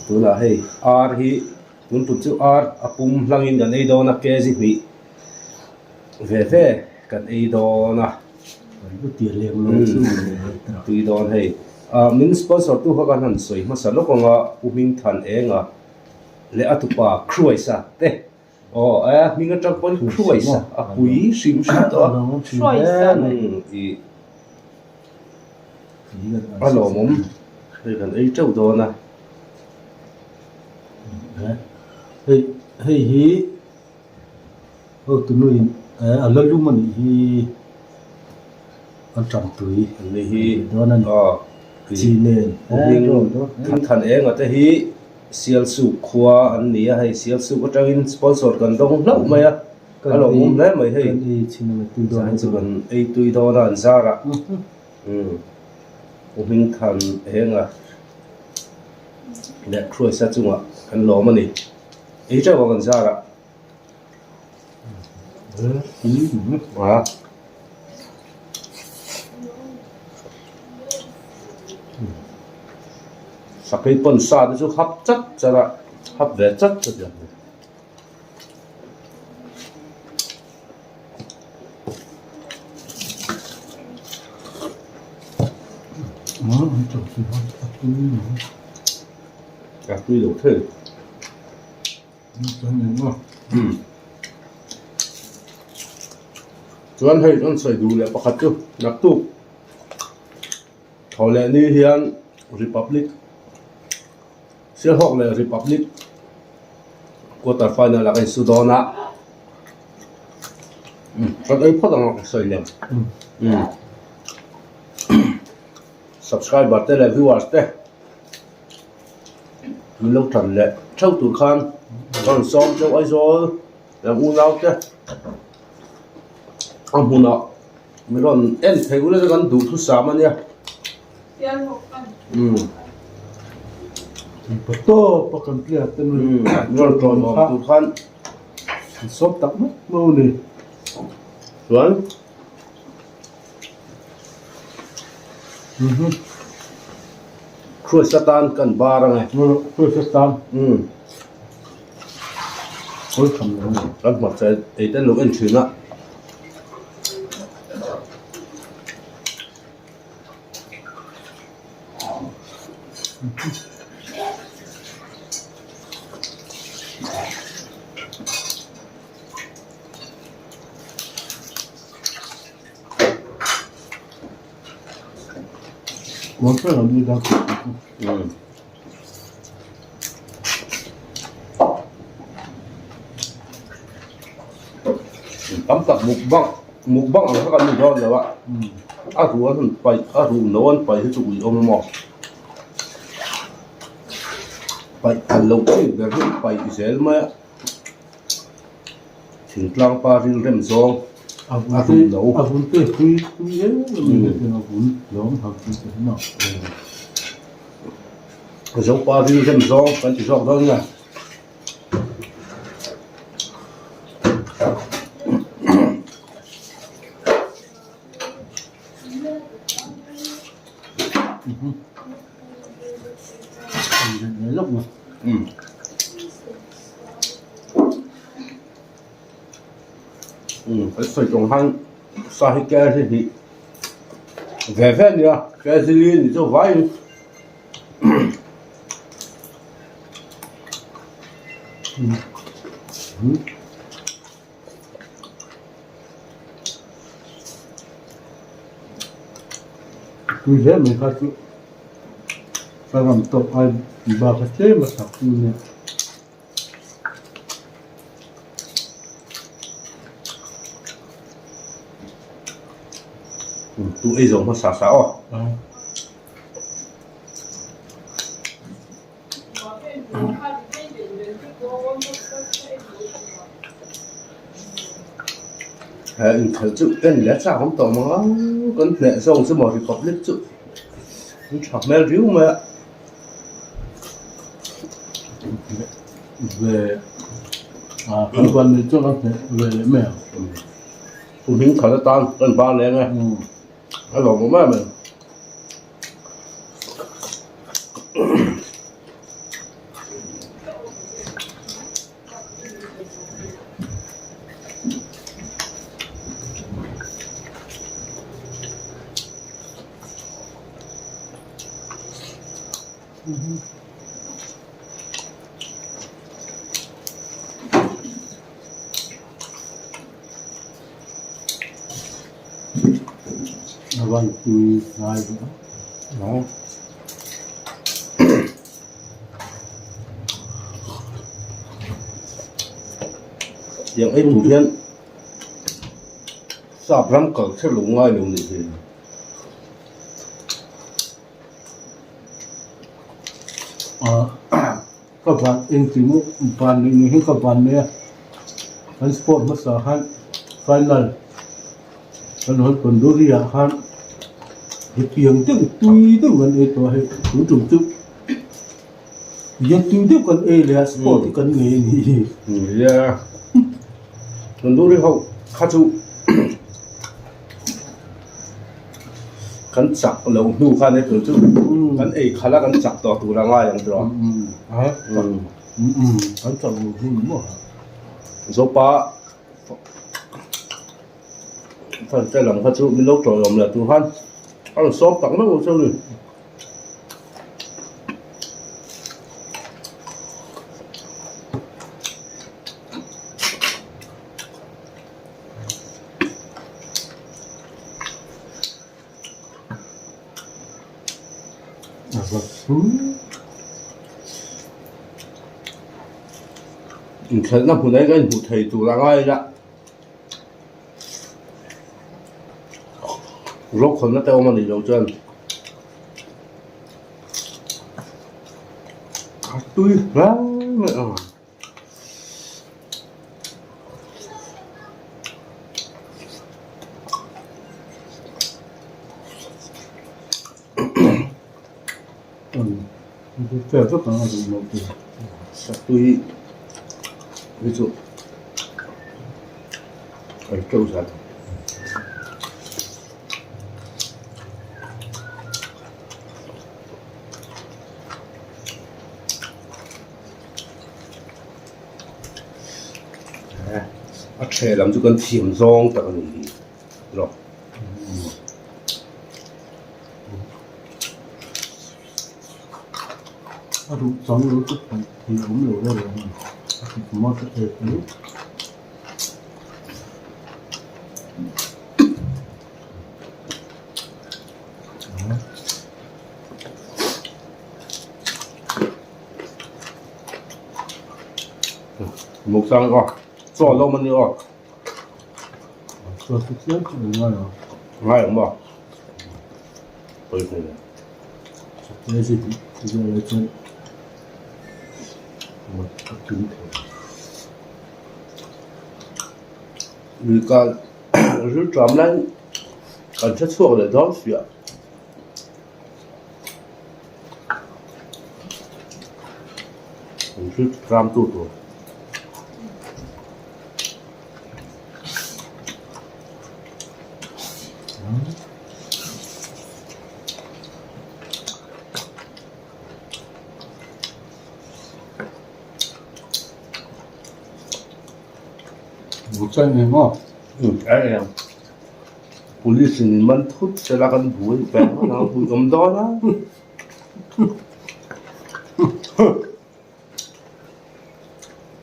tu là hay ar hi tun tu chu ar apum langin kan ei do na ke ji hi ve kan ei do na cái tiền liền luôn chứ tui don hay min sponsor tu ho kan han soi ma sa lo ko nga uming than e nga le atupa kruisa te mi nga tang pon kruisa apui sim sa to i alo mom hay kan ei trâu do na hey hi tu nuôi ở lần lúc mình hi anh trồng tuổi ni hi đó nên chi nên uming than e nga te hi sial su khwa an ni hay sial su ko tawin sponsor kan dong lo mai alo mom le mai hay cái chi nên tu đó anh chuan ei tui do na an zara uming than e nga le kruisa chunga kan lo mani ei trâu kan zara sakai pon sa chu hấp chất chara hấp ve chất cho được anh trồng gì không cả tui đủ thế cái này ngon chuan hei chuan soi du le pakhat chu nak tu thole ni hian republic sil hok le republic quarter final la kai sudona kan ei phodang soi lem subscriber te le viewers te mi lo than le thau tu khan kan som châu ai zo la u nau te amuna mi ron en thegu le kan du thu sa man ya bắt to bắt cần kia tên ron tron mo tu khan shop tặng mất màu này chuan khuya satan kan bar ngai tôi sẽ tam ôi cầm nó kan ma che ei ten lo en thina muốn phải làm gì đâu tam tak mukbang ang kan ni do lawa ru an pai ru no an pai chu ui om mo pai allo chi be ru pai isel ma thingtlang pa rin rem zong abun te hui ye abun long học cái nào zong pa rin rem zong kan ti zong dong na lúc mà phải sử dụng hàng sa hi ke thì về nữa cái gì liên thì cho vay tôi thấy mình phải làm tốt ai bà phải chế mà sắp như tụi ấy giống mà xả xáo thật sự cái lẽ sao không tỏ mà con lẽ xong sẽ bỏ thì có lết sự chọc mèo ríu mà về phần quan này cho nó về mèo tụi mình khởi tan cần ba lẽ nghe nó lỏng một mẹ mình Vâng, tùy ai nữa. Đó. Yang ấy thủ thiên sạp rắm cỡ sẽ lụng ngay luôn thì Các bạn in chỉ một bạn mình hết các bạn này anh sport mất sở han final anh nói còn đôi khi han cái tiếng tiếng tùy tiếng gần ấy thôi cũng trùng trùng giờ tùy tiếng gần ấy là sport thì cần nghề gì yeah còn đôi khi họ khá chú kan chak lo nu khan e tu chu kan ei khala kan chak to tu ranga yang dro anh chọn một hình mà zo pa phần cái lòng kha chu min lo tro yom la tu han ang so tak ma chu ni khởi năm hôm nay cái hụt thầy tu ranga ai ra rốt không nó tao mà đi đâu chân tươi lắm mẹ Cái rất là một cái sạch tươi ví dụ cái trâu sạch xe làm cho con thiểm rong tao này rồi 아주 정으로 쭉 오늘 오래요. 고맙게 했고요. một sang cho lâu mà nữa 저 숙제할 줄 몰라요. ngay không bỏ tôi thấy 그래서 그거 좀 vì cả rút trộm lên còn chất xuống để đón chuyện rút ram tụt rồi 목사님은 em police mình thút sẽ là con bụi bèn nó bụi cầm đó đó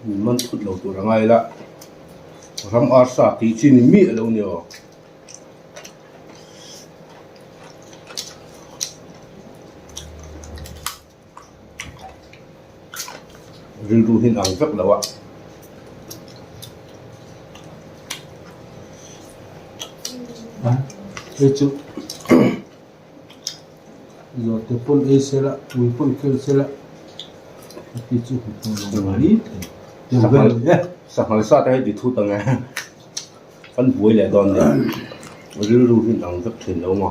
mình thút đầu tụi ngay là ram asa thì chỉ ni mi đâu nhiều riêng tu hình ảnh rất là ạ 그렇죠. 이거 대본 A세라, 우리본 Q세라. 이쪽 부분 많이. sao hỏi sao đây thì thu tầng này phân bụi lại đòn đấy riêng tu hình ảnh rất thiện đâu mà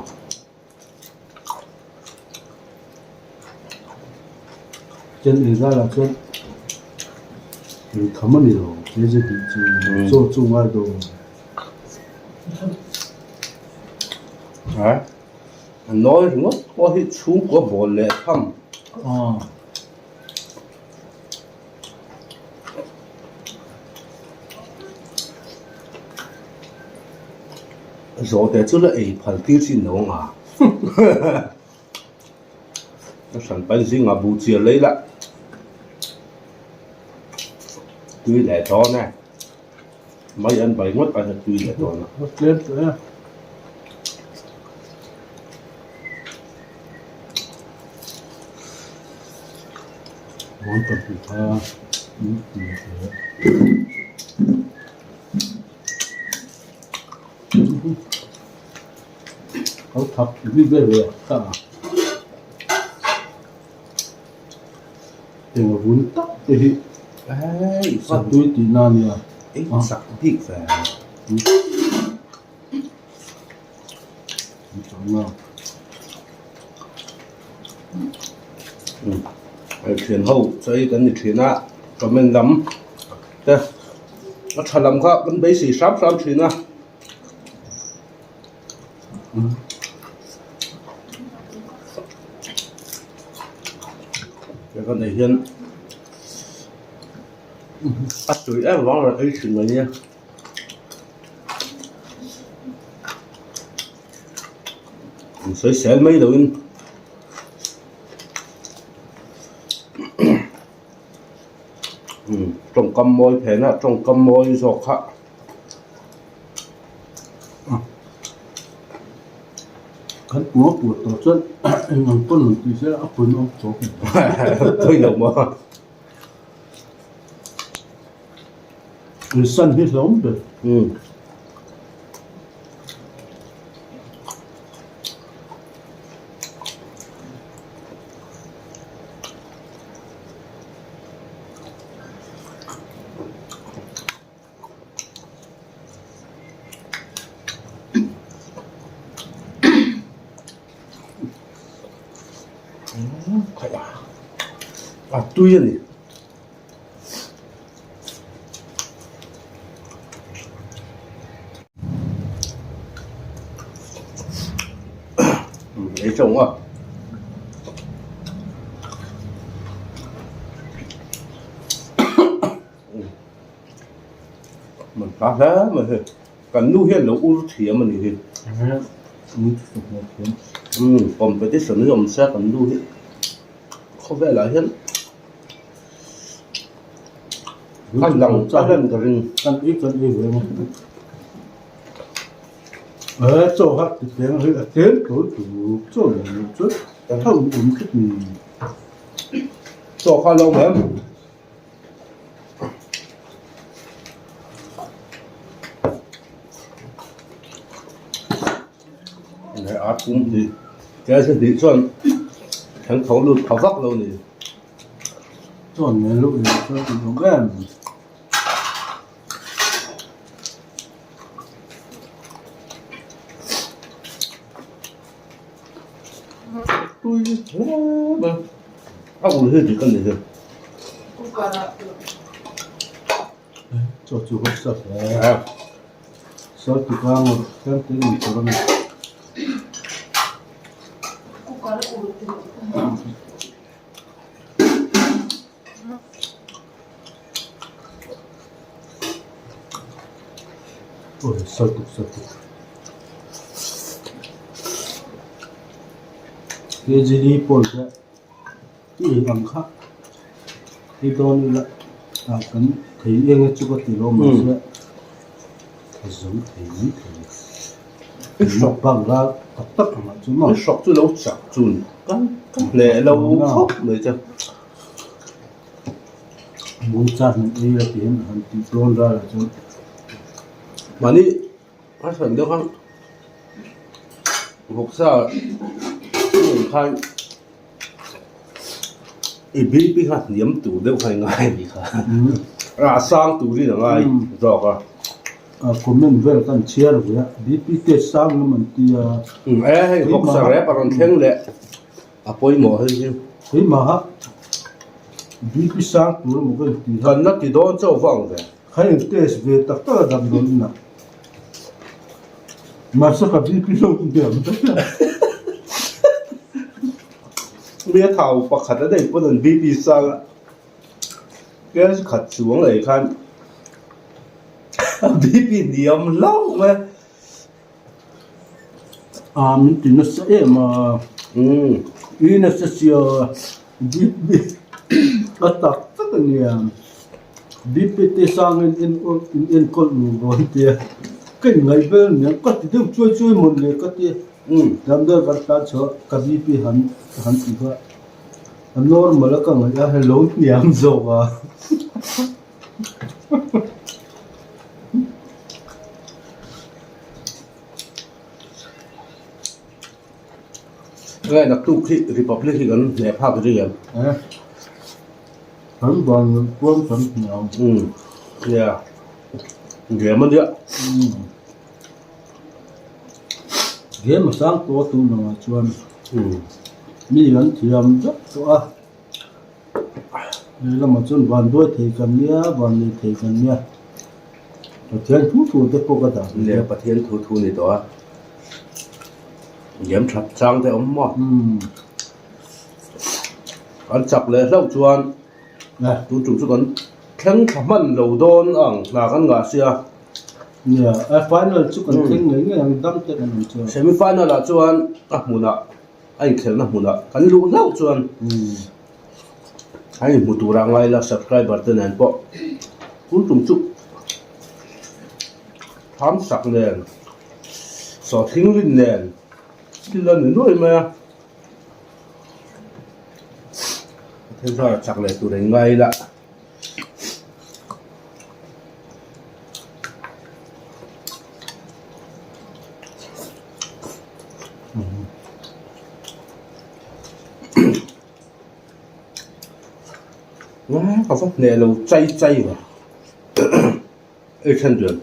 전 의사라 좀 가만히 둬. 그래서 좀 중화도 đấy nói ngốc có hít xuống của bộ lệ thăm rồi để chút là ấy phần tiêu xin đâu mà nó sản phẩm gì mà bù chia lấy lại tuy lẻ to này mấy anh bảy mất phải là tuy lẻ to nó mất lên rồi món tập thể thaoเขาทับวิเวเวก็เดี๋ยวหุ่นตับไปที่ ấy สัตว์ด้วยตีนาเนี่ย ấy sặc thịt về จังนะ thuyền hậu chơi cái này thuyền á còn mình lắm đây nó thật lắm khác vẫn bấy xì sáp sáp thuyền á cái con này hiện bắt chuối em vắng là ấy thuyền rồi nha mình sẽ xé mấy đầu in trong cầm môi thế nào trong cầm môi giọt hạ ขันหัวปวดตัวจนเงินต้นหนึ่งตีเสียเอาปืนเอาโจก tôi đâu mà หรือสั้นที่สองเด็ด à tuy này lấy chồng à mình phá thế mà cần nuôi hiện là u thiệt mình thì còn với cái sự nữa mình sẽ cần nuôi hiện không phải là hiện ăn lòng cho lên cái rừng กันอีกเลยมั้งโจ้ครับติดเสียงเฮ้ยเสียงตัวโจ้เลยจุดเท่าอุ่นขึ้น cho khoai lâu em này át cũng thì cái sẽ đi cho thằng thấu lụt thấu vắc lâu này ส่วนในลูกเนี่ยก็เป็นของแม่ tôi mà áo quần hơi chỉ cần này thôi โจ้จูบสับแล้วสับที่กลางแค่ตีนตัวนั้นโอ้ยสับเกจิลีปอลจะที่อังคับที่โดนละต่างกันที่เองจุกติโลมาเสียที่สมที่ชอบบังลาตักมาจุ่ม nó sọc tôi lâu chặt chun lẹ lâu khócเลยchứ มูจัดนี่ละที่หันที่โดนละจุ่ม mà đi phát triển được không hộp sao mình khai bị hạt nhiễm tủ đều phải ngay bị khá à sang tủ đi là ngay rồi à คนมันเวลกันเชียร์เลยดีพิเศษสร้างมันที่ hộp sao rẽ bằng thiên lệ à bôi mỏ hơi chứ เฮ้ยมาฮะดีพิสร้างตัวมันก็ดี gần nó thì đó châu vòng rồi ใครเตะสเวตักตะดำโดนนะมาสักดีพิโลกเดียว มีเท่าปะขัดได้ปนบีบีซ่าแกขัดสวงเลยคันบีบีเดียมเล่าไหม mình tin nó sẽ mà ý nó sẽ chiều biết biết bắt tắc tất cả nhà biết biết tê sang in con luôn tiền cái ngày bên những cái thì chui chui một người cái tiền làm được cái ta cho cái biết hắn hắn gì vậy hắn normal là cái người ta hello niệm rồi à ngay là tu khi Republic thì còn đẹp học cái gì hắn còn quân phần nhau yeah ghé mất nữa ghé mà sáng to tu nào chuan mi vẫn thì làm rất to đây là một chân van đuôi thì cần nhá van này thì cần nhá rồi thiên thu để cô cái đó nè bát thiên thu này đó yếm chặt trang thế ấm mò ăn chặt lên lâu chuan này tu chủ cho con khen thầm mặn lâu đôn là con ngã xia nè final chút còn thêm người nghe hàng đâm tới làm chưa semi final là chuan mùa nọ anh khen là mùa nọ cái lũ lâu chuan anh một tụ rang lại là subscriber tên này bộ tu chủ tham sắc nền so thính linh nền cái lần nữa mà thế rồi chắc là tụi đánh ngay đã có phát nè lâu chay chay mà ấy chân đường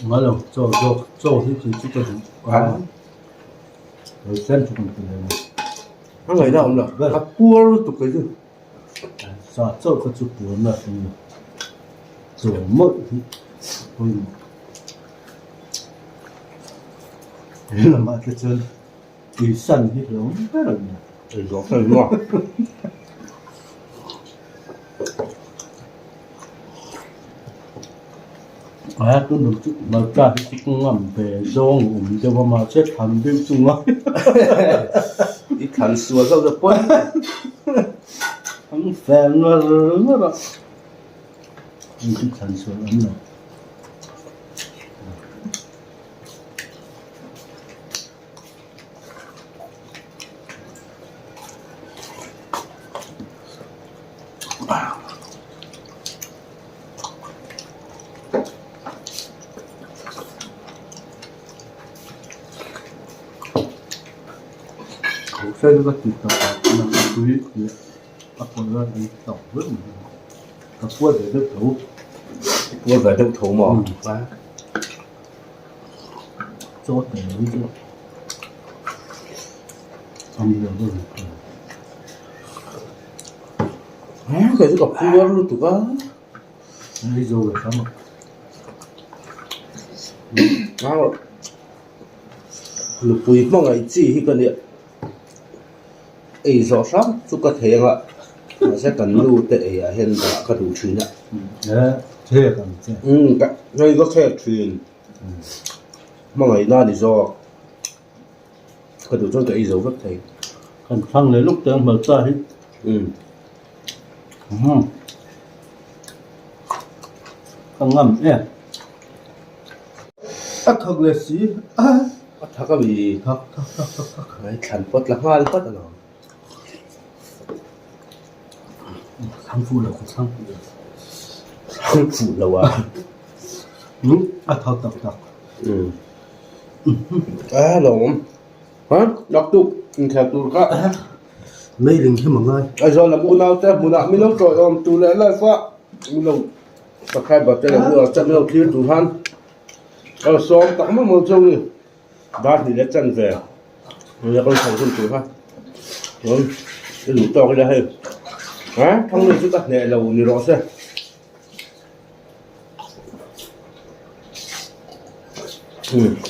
nói là cho thì chỉ cần rồi xem chút còn này nó ngày nào cũng là các cua tụt cái gì sao cho cái chút buồn là rồi mất thì thôi thế là mà cái chân thì săn hết rồi rất là rồi gió hơi ngọt tôi được chút mà cả cái chút ngầm về dong cho mà chết thành bên chung á ít thành xua sao được quên hắn phèn nó đó anh chút thành số lắm rồi saya juga kita nak kuih apa lagi tahu belum tak kuat dia tahu quên về đâu thủ mỏ quá cho tiền chứ không được rồi cái gặp cua luôn tụi ba đi rồi sao mà nó lục bùi mong ngày chi cái này ấy rõ ràng chút cái thế ạ nó sẽ cần lưu tệ hiện tại cái đủ chuyện ạ thế còn thế cái này có thể chuyện mong ngày nào thì do cái đủ cho cái dấu vết thế còn thằng này lúc tưởng mở ra hết thằng ngầm em thật là gì thật cái gì thật cái thành phật là hai phật là nào thằng phu là thằng phủ lâu à thật lộn hả đọc tụ theo tụ cả mấy lần khi mà ngay rồi là mua nào thế mua nào mình lâu rồi tụ lại lại phá mình lâu tập khai bật cho là vừa chân lâu thiên tụ han xóm tắm mà một trong đi ba thì lấy chân về rồi con thằng con tụ ha rồi cái lũ to cái đây hay hả không được chúng ta nhẹ lâu như rõ xem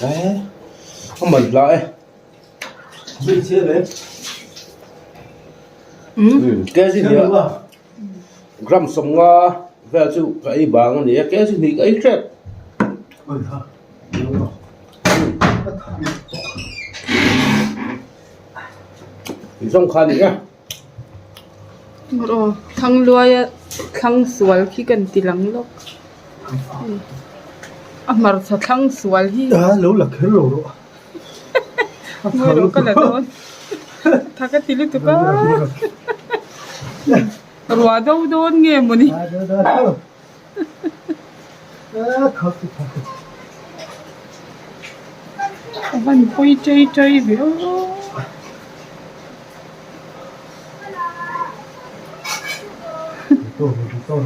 đấy không mình lại bên chia đấy cái gì nhỉ gram sông về chú cái bảng này cái gì thì cái chết ôi ha trong khăn nhá rồi thằng lùi thằng sual khi cần tì lắng lốc mà sao thằng sual hi lâu là cái rồi đó mới rồi cái là đó thằng cái tì lúc tụi con rồi đâu đâu nghe mà đi bạn quay chơi chơi biểu tôi